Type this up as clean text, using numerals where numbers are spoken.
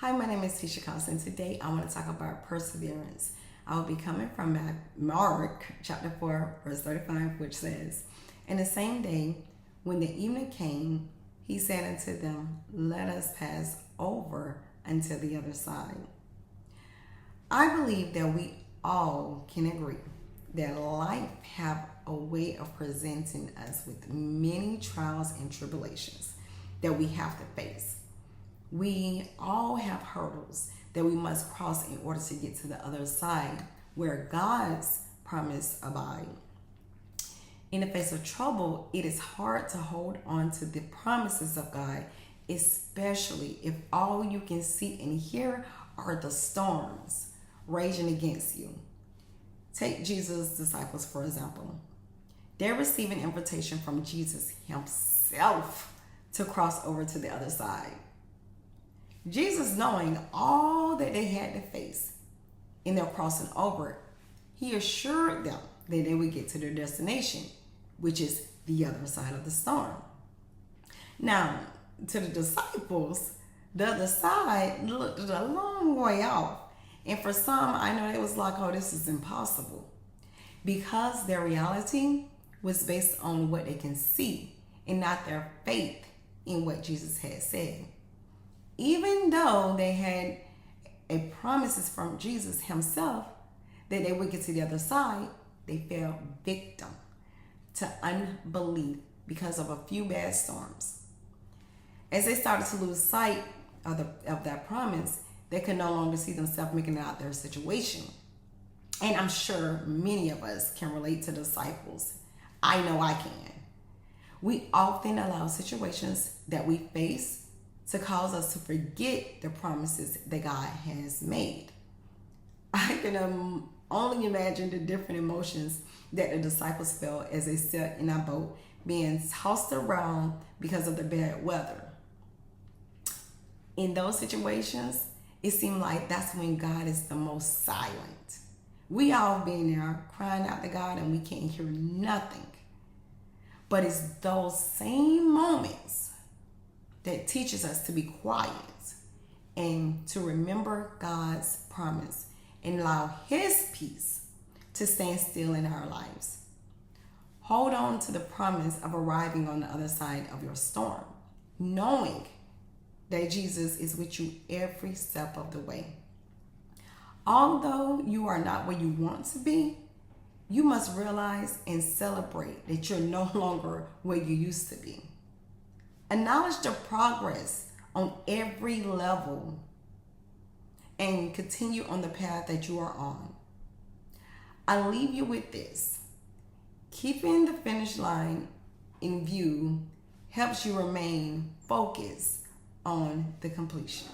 Hi, my name is Tisha Cox, and today I want to talk about perseverance. I will be coming from Mark chapter 4, verse 35, which says, "And the same day, when the evening came, he said unto them, Let us pass over unto the other side." I believe that we all can agree that life have a way of presenting us with many trials and tribulations that we have to face. We all have hurdles that we must cross in order to get to the other side where God's promise abide. In the face of trouble, it is hard to hold on to the promises of God, especially if all you can see and hear are the storms raging against you. Take Jesus' disciples, for example. They receive an invitation from Jesus himself to cross over to the other side. Jesus, knowing all that they had to face in their crossing over, he assured them that they would get to their destination, which is the other side of the storm. Now, to the disciples, the other side looked a long way off. And for some, I know it was like, oh, this is impossible. Because their reality was based on what they can see and not their faith in what Jesus had said. Even though they had a promises from Jesus himself that they would get to the other side, they fell victim to unbelief because of a few bad storms. As they started to lose sight of that promise, they could no longer see themselves making it out their situation. And I'm sure many of us can relate to disciples. I know I can. We often allow situations that we face to cause us to forget the promises that God has made. I can only imagine the different emotions that the disciples felt as they sat in a boat being tossed around because of the bad weather. In those situations, it seemed like that's when God is the most silent. We all been there crying out to God and we can't hear nothing. But it's those same moments that teaches us to be quiet and to remember God's promise and allow his peace to stand still in our lives. Hold on to the promise of arriving on the other side of your storm, knowing that Jesus is with you every step of the way. Although you are not where you want to be, you must realize and celebrate that you're no longer where you used to be. Acknowledge the progress on every level and continue on the path that you are on. I leave you with this. Keeping the finish line in view helps you remain focused on the completion.